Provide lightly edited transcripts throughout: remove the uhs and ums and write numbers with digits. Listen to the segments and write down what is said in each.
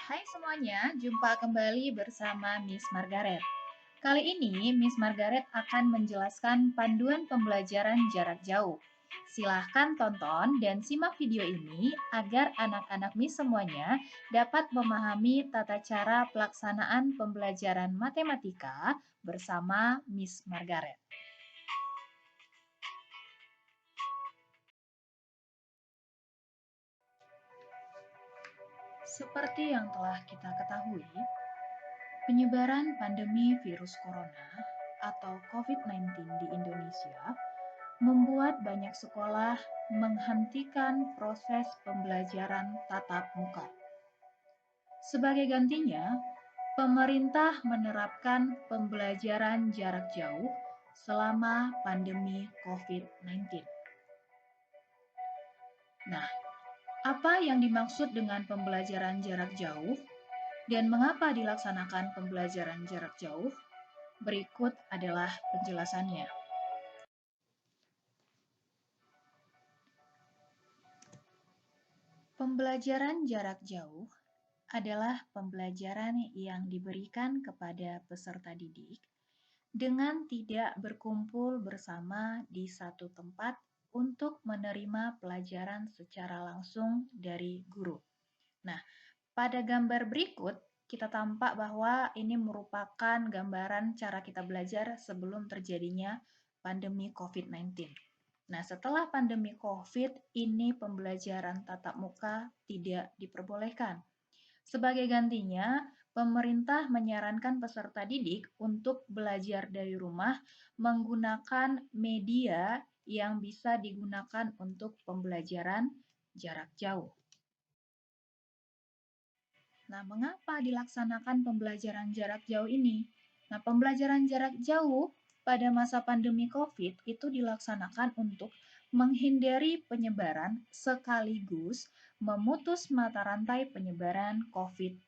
Hai semuanya, jumpa kembali bersama Miss Margaret. Kali ini Miss Margaret akan menjelaskan panduan pembelajaran jarak jauh. Silahkan tonton dan simak video ini agar anak-anak Miss semuanya dapat memahami tata cara pelaksanaan pembelajaran matematika bersama Miss Margaret. Seperti yang telah kita ketahui, penyebaran pandemi virus corona atau COVID-19 di Indonesia membuat banyak sekolah menghentikan proses pembelajaran tatap muka. Sebagai gantinya, pemerintah menerapkan pembelajaran jarak jauh selama pandemi COVID-19. Nah, apa yang dimaksud dengan pembelajaran jarak jauh dan mengapa dilaksanakan pembelajaran jarak jauh? Berikut adalah penjelasannya. Pembelajaran jarak jauh adalah pembelajaran yang diberikan kepada peserta didik dengan tidak berkumpul bersama di satu tempat untuk menerima pelajaran secara langsung dari guru. Nah, pada gambar berikut kita tampak bahwa ini merupakan gambaran cara kita belajar sebelum terjadinya pandemi COVID-19. Nah, setelah pandemi COVID, ini pembelajaran tatap muka tidak diperbolehkan. Sebagai gantinya, pemerintah menyarankan peserta didik untuk belajar dari rumah menggunakan media yang bisa digunakan untuk pembelajaran jarak jauh. Nah, mengapa dilaksanakan pembelajaran jarak jauh ini? Nah, pembelajaran jarak jauh pada masa pandemi COVID itu dilaksanakan untuk menghindari penyebaran sekaligus memutus mata rantai penyebaran COVID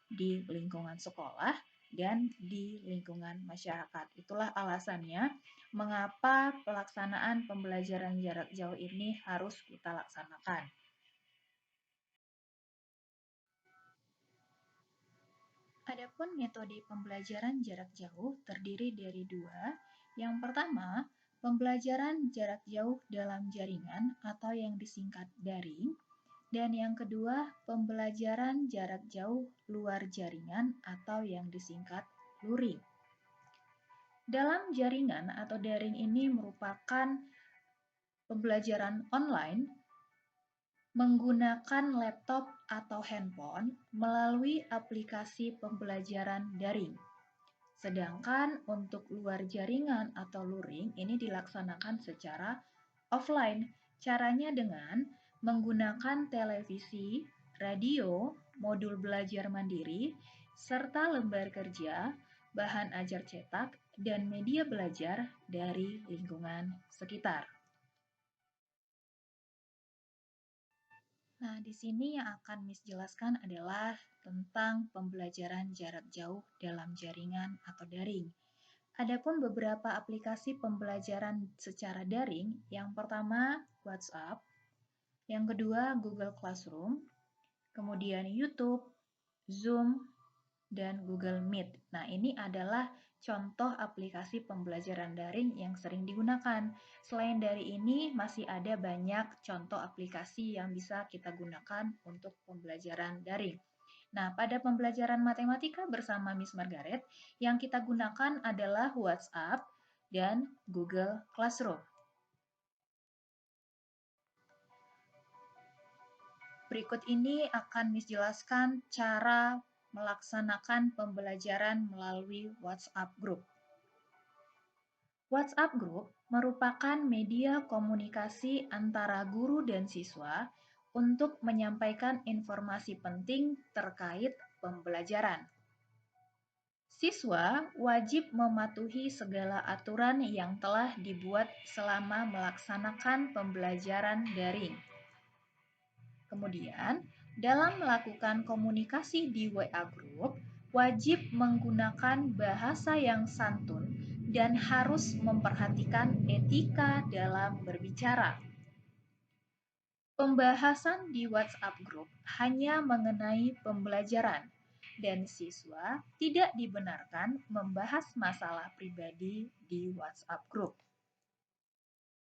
di lingkungan sekolah dan di lingkungan masyarakat. Itulah alasannya mengapa pelaksanaan pembelajaran jarak jauh ini harus kita laksanakan. Adapun metode pembelajaran jarak jauh terdiri dari dua. Yang pertama, pembelajaran jarak jauh dalam jaringan atau yang disingkat daring. Dan yang kedua, pembelajaran jarak jauh luar jaringan atau yang disingkat luring. Dalam jaringan atau daring ini merupakan pembelajaran online menggunakan laptop atau handphone melalui aplikasi pembelajaran daring. Sedangkan untuk luar jaringan atau luring ini dilaksanakan secara offline. Caranya dengan menggunakan televisi, radio, modul belajar mandiri, serta lembar kerja, bahan ajar cetak, dan media belajar dari lingkungan sekitar. Nah, di sini yang akan Miss jelaskan adalah tentang pembelajaran jarak jauh dalam jaringan atau daring. Adapun beberapa aplikasi pembelajaran secara daring, yang pertama WhatsApp, yang kedua Google Classroom, kemudian YouTube, Zoom, dan Google Meet. Nah, ini adalah contoh aplikasi pembelajaran daring yang sering digunakan. Selain dari ini, masih ada banyak contoh aplikasi yang bisa kita gunakan untuk pembelajaran daring. Nah, pada pembelajaran matematika bersama Miss Margaret, yang kita gunakan adalah WhatsApp dan Google Classroom. Berikut ini akan Miss jelaskan cara melaksanakan pembelajaran melalui WhatsApp Group. WhatsApp Group merupakan media komunikasi antara guru dan siswa untuk menyampaikan informasi penting terkait pembelajaran. Siswa wajib mematuhi segala aturan yang telah dibuat selama melaksanakan pembelajaran daring. Kemudian, dalam melakukan komunikasi di WA Group, wajib menggunakan bahasa yang santun dan harus memperhatikan etika dalam berbicara. Pembahasan di WhatsApp Group hanya mengenai pembelajaran, dan siswa tidak dibenarkan membahas masalah pribadi di WhatsApp Group.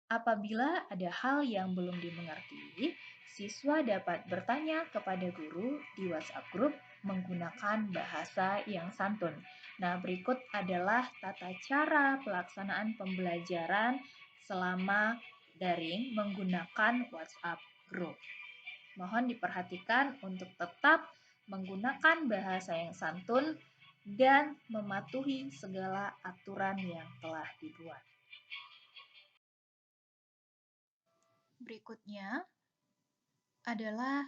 Apabila ada hal yang belum dimengerti, siswa dapat bertanya kepada guru di WhatsApp Group menggunakan bahasa yang santun. Nah, berikut adalah tata cara pelaksanaan pembelajaran selama daring menggunakan WhatsApp Group. Mohon diperhatikan untuk tetap menggunakan bahasa yang santun dan mematuhi segala aturan yang telah dibuat. Berikutnya adalah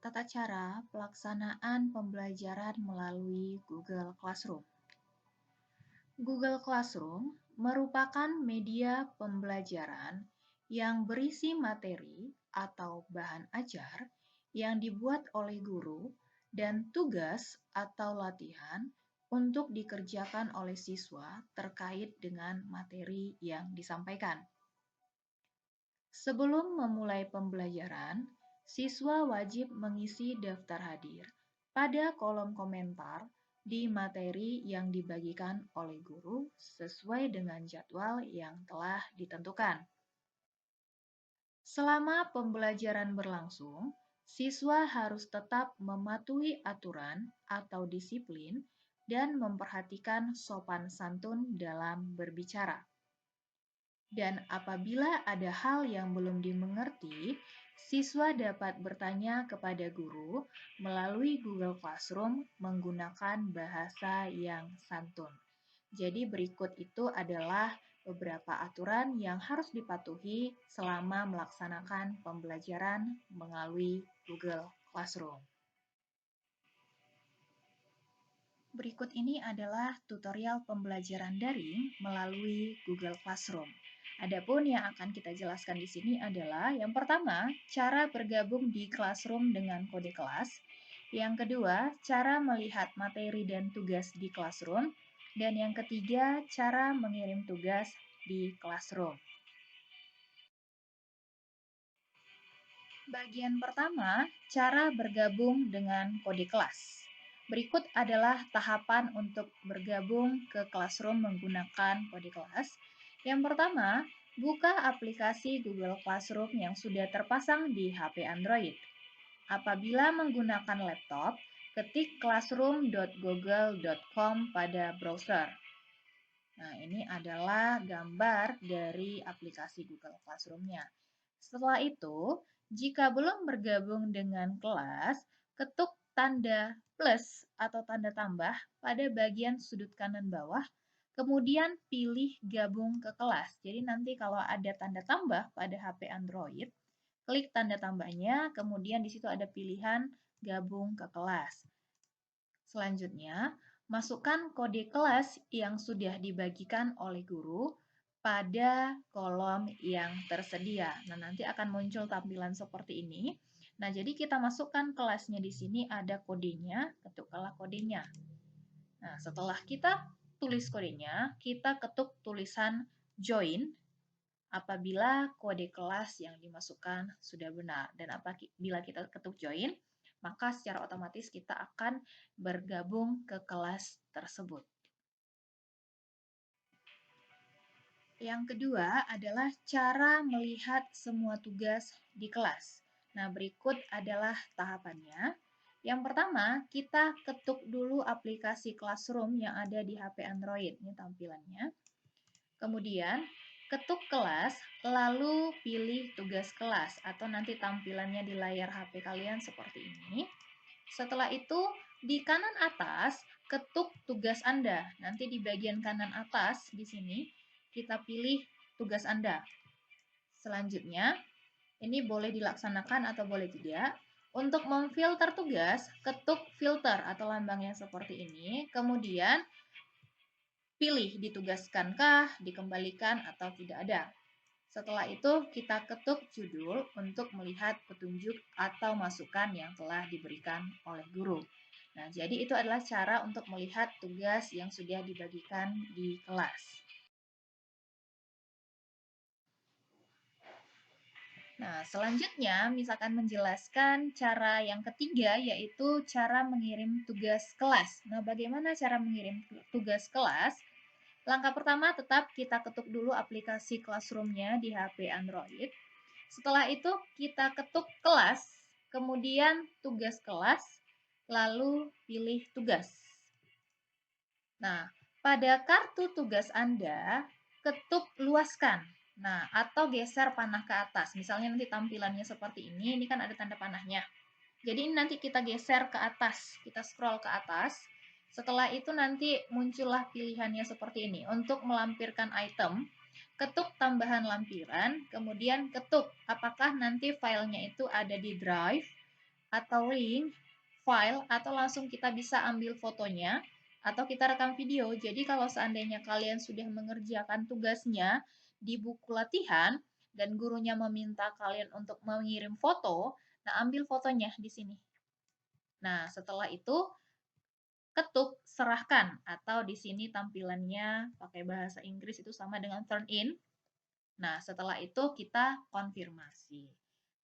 tata cara pelaksanaan pembelajaran melalui Google Classroom. Google Classroom merupakan media pembelajaran yang berisi materi atau bahan ajar yang dibuat oleh guru dan tugas atau latihan untuk dikerjakan oleh siswa terkait dengan materi yang disampaikan. Sebelum memulai pembelajaran, siswa wajib mengisi daftar hadir pada kolom komentar di materi yang dibagikan oleh guru sesuai dengan jadwal yang telah ditentukan. Selama pembelajaran berlangsung, siswa harus tetap mematuhi aturan atau disiplin dan memperhatikan sopan santun dalam berbicara. Dan apabila ada hal yang belum dimengerti, siswa dapat bertanya kepada guru melalui Google Classroom menggunakan bahasa yang santun. Jadi berikut itu adalah beberapa aturan yang harus dipatuhi selama melaksanakan pembelajaran melalui Google Classroom. Berikut ini adalah tutorial pembelajaran daring melalui Google Classroom. Adapun yang akan kita jelaskan di sini adalah yang pertama, cara bergabung di Classroom dengan kode kelas. Yang kedua, cara melihat materi dan tugas di Classroom. Dan yang ketiga, cara mengirim tugas di Classroom. Bagian pertama, cara bergabung dengan kode kelas. Berikut adalah tahapan untuk bergabung ke Classroom menggunakan kode kelas. Yang pertama, buka aplikasi Google Classroom yang sudah terpasang di HP Android. Apabila menggunakan laptop, ketik classroom.google.com pada browser. Nah, ini adalah gambar dari aplikasi Google Classroom-nya. Setelah itu, jika belum bergabung dengan kelas, ketuk tanda plus atau tanda tambah pada bagian sudut kanan bawah, kemudian pilih gabung ke kelas. Jadi nanti kalau ada tanda tambah pada HP Android, klik tanda tambahnya, kemudian di situ ada pilihan gabung ke kelas. Selanjutnya, masukkan kode kelas yang sudah dibagikan oleh guru pada kolom yang tersedia. Nah, nanti akan muncul tampilan seperti ini. Nah, jadi kita masukkan kelasnya di sini ada kodenya, ketuklah kodenya. Nah, setelah kita tulis kodenya, kita ketuk tulisan join apabila kode kelas yang dimasukkan sudah benar. Dan apabila kita ketuk join, maka secara otomatis kita akan bergabung ke kelas tersebut. Yang kedua adalah cara melihat semua tugas di kelas. Nah, berikut adalah tahapannya. Yang pertama, kita ketuk dulu aplikasi Classroom yang ada di HP Android. Ini tampilannya. Kemudian, ketuk kelas, lalu pilih tugas kelas atau nanti tampilannya di layar HP kalian seperti ini. Setelah itu, di kanan atas, ketuk tugas Anda. Nanti di bagian kanan atas, di sini, kita pilih tugas Anda. Selanjutnya, ini boleh dilaksanakan atau boleh tidak. Untuk memfilter tugas, ketuk filter atau lambang yang seperti ini. Kemudian, pilih ditugaskankah, dikembalikan, atau tidak ada. Setelah itu, kita ketuk judul untuk melihat petunjuk atau masukan yang telah diberikan oleh guru. Nah, jadi itu adalah cara untuk melihat tugas yang sudah dibagikan di kelas. Nah, selanjutnya misalkan menjelaskan cara yang ketiga yaitu cara mengirim tugas kelas. Nah, bagaimana cara mengirim tugas kelas? Langkah pertama tetap kita ketuk dulu aplikasi Classroom-nya di HP Android. Setelah itu kita ketuk kelas, kemudian tugas kelas, lalu pilih tugas. Nah, pada kartu tugas Anda, ketuk luaskan. Nah, atau geser panah ke atas. Misalnya nanti tampilannya seperti ini kan ada tanda panahnya. Jadi ini nanti kita geser ke atas, kita scroll ke atas. Setelah itu nanti muncullah pilihannya seperti ini. Untuk melampirkan item, ketuk tambahan lampiran, kemudian ketuk apakah nanti filenya itu ada di drive, atau link, file, atau langsung kita bisa ambil fotonya, atau kita rekam video. Jadi kalau seandainya kalian sudah mengerjakan tugasnya di buku latihan, dan gurunya meminta kalian untuk mengirim foto, nah ambil fotonya di sini. Nah, setelah itu ketuk serahkan atau di sini tampilannya pakai bahasa Inggris itu sama dengan turn in. Nah, setelah itu kita konfirmasi.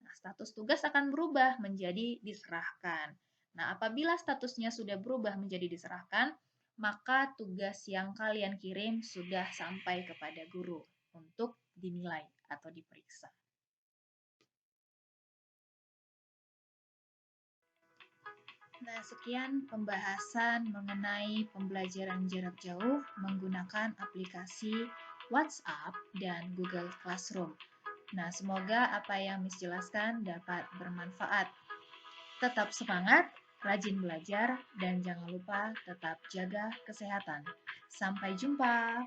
Nah, status tugas akan berubah menjadi diserahkan. Nah, apabila statusnya sudah berubah menjadi diserahkan, maka tugas yang kalian kirim sudah sampai kepada guru untuk dinilai atau diperiksa. Nah, sekian pembahasan mengenai pembelajaran jarak jauh menggunakan aplikasi WhatsApp dan Google Classroom. Nah, semoga apa yang Miss jelaskan dapat bermanfaat. Tetap semangat, rajin belajar, dan jangan lupa tetap jaga kesehatan. Sampai jumpa.